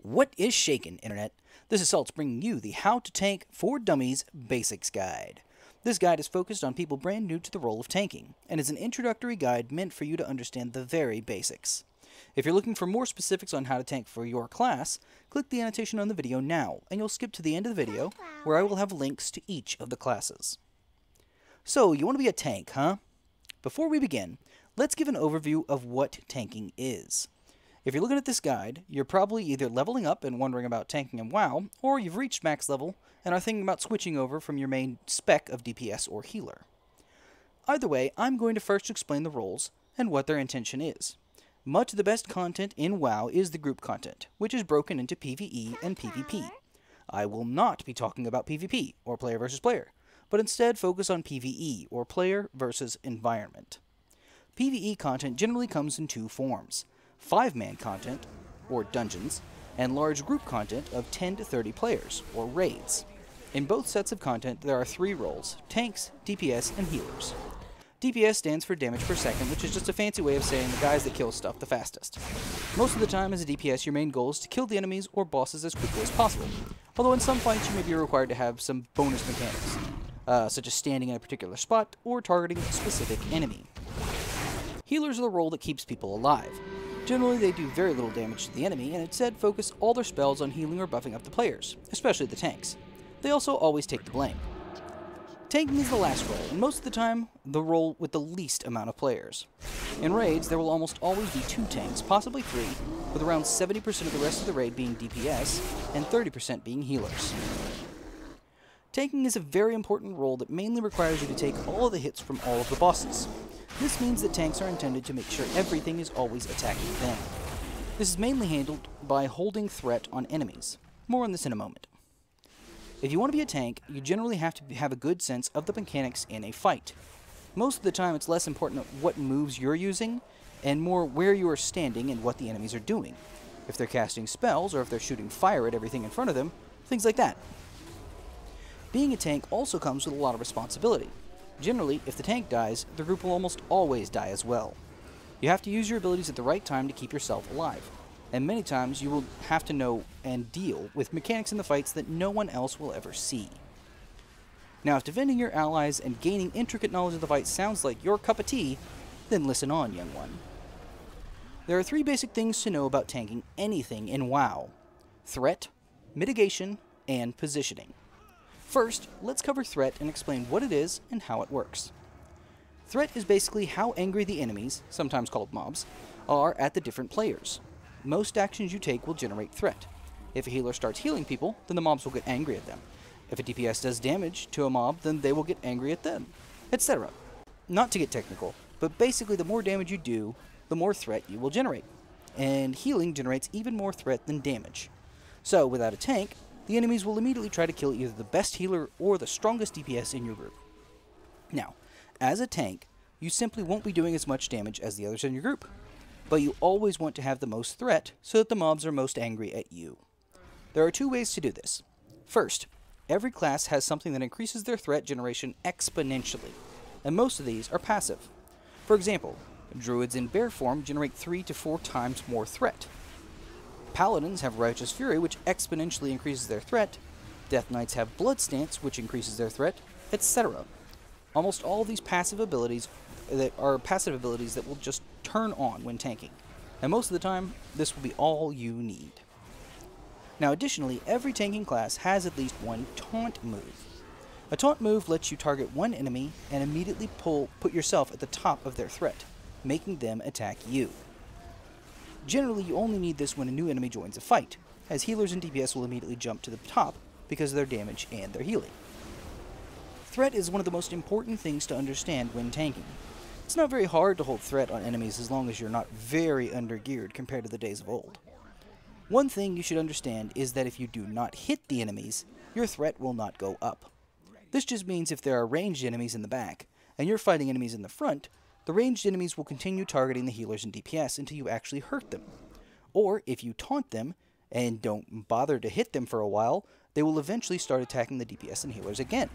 What is shakin', Internet? This is Salt's bringing you the How to Tank for Dummies Basics Guide. This guide is focused on people brand new to the role of tanking, and is an introductory guide meant for you to understand the very basics. If you're looking for more specifics on how to tank for your class, click the annotation on the video now, and you'll skip to the end of the video, where I will have links to each of the classes. So, you want to be a tank, huh? Before we begin, let's give an overview of what tanking is. If you're looking at this guide, you're probably either leveling up and wondering about tanking in WoW, or you've reached max level and are thinking about switching over from your main spec of DPS or healer. Either way, I'm going to first explain the roles and what their intention is. Much of the best content in WoW is the group content, which is broken into PvE and PvP. I will not be talking about PvP, or player versus player, but instead focus on PvE, or player versus environment. PvE content generally comes in two forms: 5-man content, or dungeons, and large group content of 10 to 30 players, or raids. In both sets of content, there are 3 roles: tanks, DPS, and healers. DPS stands for damage per second, which is just a fancy way of saying the guys that kill stuff the fastest. Most of the time as a DPS, your main goal is to kill the enemies or bosses as quickly as possible, although in some fights you may be required to have some bonus mechanics, such as standing in a particular spot or targeting a specific enemy. Healers are the role that keeps people alive. Generally, they do very little damage to the enemy, and instead focus all their spells on healing or buffing up the players, especially the tanks. They also always take the blame. Tanking is the last role, and most of the time, the role with the least amount of players. In raids, there will almost always be 2 tanks, possibly 3, with around 70% of the rest of the raid being DPS, and 30% being healers. Tanking is a very important role that mainly requires you to take all of the hits from all of the bosses. This means that tanks are intended to make sure everything is always attacking them. This is mainly handled by holding threat on enemies. More on this in a moment. If you want to be a tank, you generally have to have a good sense of the mechanics in a fight. Most of the time it's less important what moves you're using, and more where you are standing and what the enemies are doing. If they're casting spells, or if they're shooting fire at everything in front of them, things like that. Being a tank also comes with a lot of responsibility. Generally, if the tank dies, the group will almost always die as well. You have to use your abilities at the right time to keep yourself alive, and many times you will have to know and deal with mechanics in the fights that no one else will ever see. Now, if defending your allies and gaining intricate knowledge of the fight sounds like your cup of tea, then listen on, young one. There are 3 basic things to know about tanking anything in WoW: threat, mitigation, and positioning. First, let's cover threat and explain what it is and how it works. Threat is basically how angry the enemies, sometimes called mobs, are at the different players. Most actions you take will generate threat. If a healer starts healing people, then the mobs will get angry at them. If a DPS does damage to a mob, then they will get angry at them, etc. Not to get technical, but basically the more damage you do, the more threat you will generate. And healing generates even more threat than damage. So, without a tank, the enemies will immediately try to kill either the best healer or the strongest DPS in your group. Now, as a tank, you simply won't be doing as much damage as the others in your group, but you always want to have the most threat so that the mobs are most angry at you. There are 2 ways to do this. First, every class has something that increases their threat generation exponentially, and most of these are passive. For example, druids in bear form generate 3 to 4 times more threat. Paladins have Righteous Fury, which exponentially increases their threat. Death Knights have Blood Stance, which increases their threat, etc. Almost all of these passive abilities that will just turn on when tanking, and most of the time, this will be all you need. Now, additionally, every tanking class has at least one taunt move. A taunt move lets you target one enemy and immediately put yourself at the top of their threat, making them attack you. Generally, you only need this when a new enemy joins a fight, as healers and DPS will immediately jump to the top because of their damage and their healing. Threat is one of the most important things to understand when tanking. It's not very hard to hold threat on enemies as long as you're not very undergeared compared to the days of old. One thing you should understand is that if you do not hit the enemies, your threat will not go up. This just means if there are ranged enemies in the back, and you're fighting enemies in the front, the ranged enemies will continue targeting the healers and DPS until you actually hurt them. Or, if you taunt them, and don't bother to hit them for a while, they will eventually start attacking the DPS and healers again.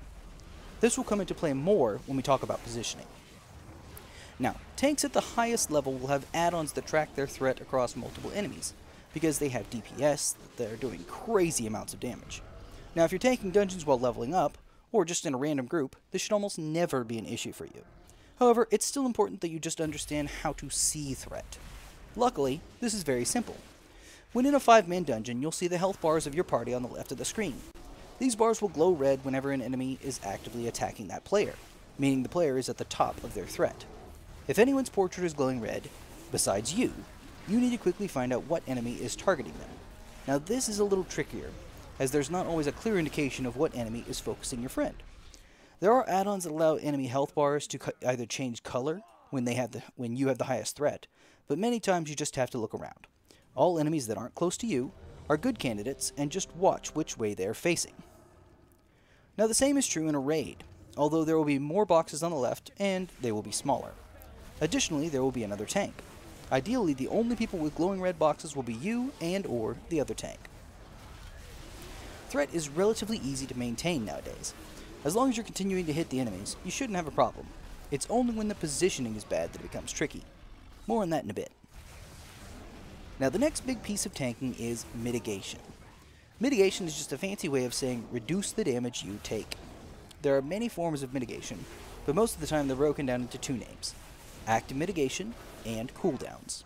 This will come into play more when we talk about positioning. Now, tanks at the highest level will have add-ons that track their threat across multiple enemies, because they have DPS that are doing crazy amounts of damage. Now if you're tanking dungeons while leveling up, or just in a random group, this should almost never be an issue for you. However, it's still important that you just understand how to see threat. Luckily, this is very simple. When in a 5-man dungeon, you'll see the health bars of your party on the left of the screen. These bars will glow red whenever an enemy is actively attacking that player, meaning the player is at the top of their threat. If anyone's portrait is glowing red, besides you need to quickly find out what enemy is targeting them. Now this is a little trickier, as there's not always a clear indication of what enemy is focusing your friend. There are add-ons that allow enemy health bars to either change color when you have the highest threat, but many times you just have to look around. All enemies that aren't close to you are good candidates, and just watch which way they're facing. Now the same is true in a raid, although there will be more boxes on the left and they will be smaller. Additionally, there will be another tank. Ideally, the only people with glowing red boxes will be you and or the other tank. Threat is relatively easy to maintain nowadays. As long as you're continuing to hit the enemies, you shouldn't have a problem. It's only when the positioning is bad that it becomes tricky. More on that in a bit. Now the next big piece of tanking is mitigation. Mitigation is just a fancy way of saying reduce the damage you take. There are many forms of mitigation, but most of the time they're broken down into 2 names: active mitigation and cooldowns.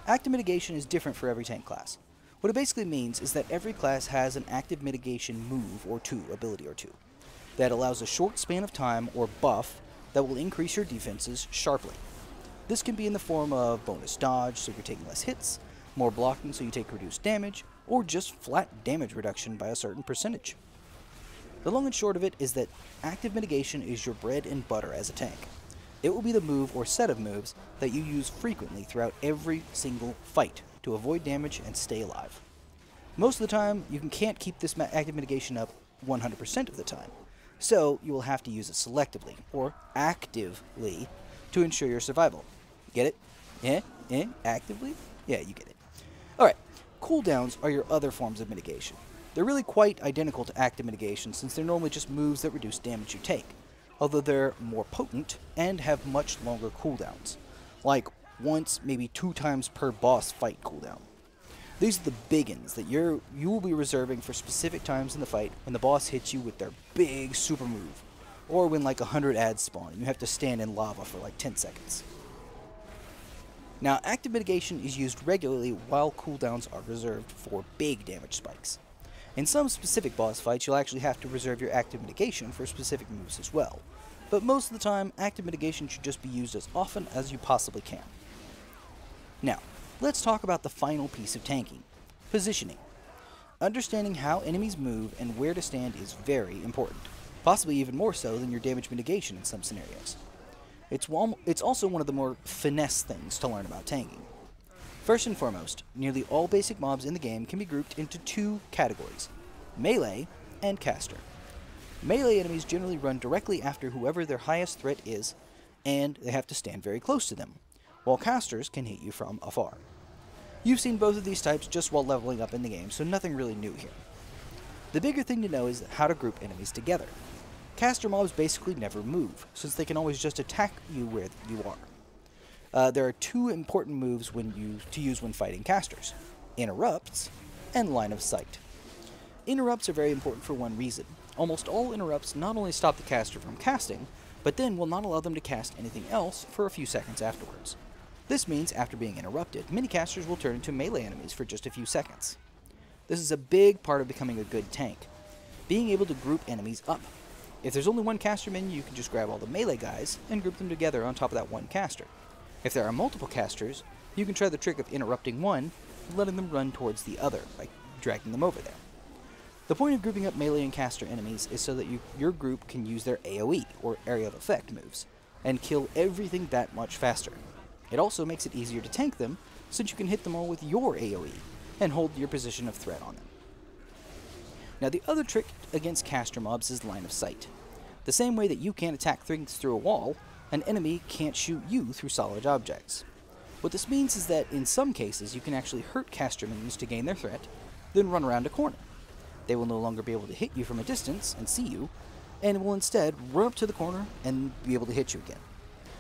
Active mitigation is different for every tank class. What it basically means is that every class has an active mitigation move or 2, ability or 2, that allows a short span of time or buff that will increase your defenses sharply. This can be in the form of bonus dodge, so you're taking less hits, more blocking so you take reduced damage, or just flat damage reduction by a certain percentage. The long and short of it is that active mitigation is your bread and butter as a tank. It will be the move or set of moves that you use frequently throughout every single fight to avoid damage and stay alive. Most of the time, you can't keep this active mitigation up 100% of the time, so you will have to use it selectively, or actively, to ensure your survival. Get it? Actively? Yeah, you get it. Alright, cooldowns are your other forms of mitigation. They're really quite identical to active mitigation since they're normally just moves that reduce damage you take, although they're more potent and have much longer cooldowns, like once, maybe 2 times per boss fight cooldown. These are the big ones that you will be reserving for specific times in the fight when the boss hits you with their big super move, or when like 100 ads spawn and you have to stand in lava for like 10 seconds. Now, active mitigation is used regularly while cooldowns are reserved for big damage spikes. In some specific boss fights, you'll actually have to reserve your active mitigation for specific moves as well, but most of the time, active mitigation should just be used as often as you possibly can. Now, let's talk about the final piece of tanking: positioning. Understanding how enemies move and where to stand is very important, possibly even more so than your damage mitigation in some scenarios. It's also one of the more finesse things to learn about tanking. First and foremost, nearly all basic mobs in the game can be grouped into 2 categories: melee and caster. Melee enemies generally run directly after whoever their highest threat is, and they have to stand very close to them, while casters can hit you from afar. You've seen both of these types just while leveling up in the game, so nothing really new here. The bigger thing to know is how to group enemies together. Caster mobs basically never move, since they can always just attack you where you are. There are 2 important moves to use when fighting casters: interrupts and line of sight. Interrupts are very important for one reason. Almost all interrupts not only stop the caster from casting, but then will not allow them to cast anything else for a few seconds afterwards. This means after being interrupted, many casters will turn into melee enemies for just a few seconds. This is a big part of becoming a good tank, being able to group enemies up. If there's only one caster minion, you can just grab all the melee guys and group them together on top of that one caster. If there are multiple casters, you can try the trick of interrupting one and letting them run towards the other by dragging them over there. The point of grouping up melee and caster enemies is so that your group can use their AoE, or Area of Effect, moves, and kill everything that much faster. It also makes it easier to tank them, since you can hit them all with your AoE, and hold your position of threat on them. Now the other trick against caster mobs is line of sight. The same way that you can't attack things through a wall, an enemy can't shoot you through solid objects. What this means is that in some cases you can actually hurt caster minions to gain their threat, then run around a corner. They will no longer be able to hit you from a distance and see you, and will instead run up to the corner and be able to hit you again.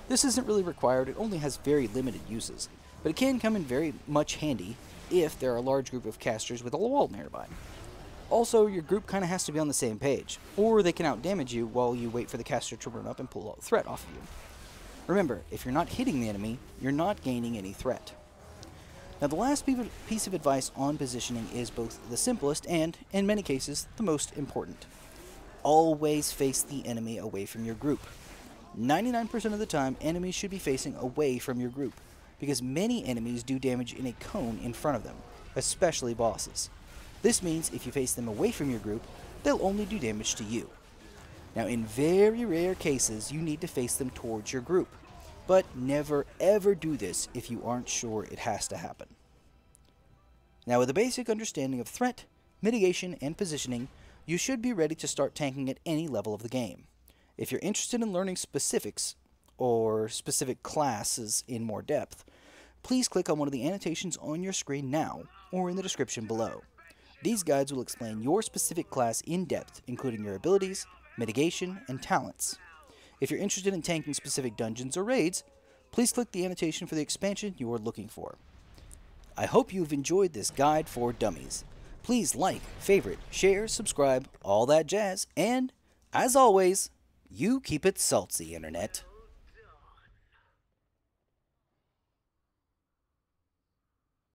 This isn't really required, it only has very limited uses, but it can come in very much handy if there are a large group of casters with a wall nearby. Also, your group kind of has to be on the same page, or they can outdamage you while you wait for the caster to run up and pull a threat off of you. Remember, if you're not hitting the enemy, you're not gaining any threat. Now, the last piece of advice on positioning is both the simplest and, in many cases, the most important. Always face the enemy away from your group. 99% of the time, enemies should be facing away from your group, because many enemies do damage in a cone in front of them, especially bosses. This means if you face them away from your group, they'll only do damage to you. Now, in very rare cases, you need to face them towards your group, but never ever do this if you aren't sure it has to happen. Now, with a basic understanding of threat, mitigation, and positioning, you should be ready to start tanking at any level of the game. If you're interested in learning specifics, or specific classes in more depth, please click on one of the annotations on your screen now, or in the description below. These guides will explain your specific class in depth, including your abilities, mitigation, and talents. If you're interested in tanking specific dungeons or raids, please click the annotation for the expansion you are looking for. I hope you've enjoyed this guide for dummies. Please like, favorite, share, subscribe, all that jazz, and, as always, you keep it salty, Internet.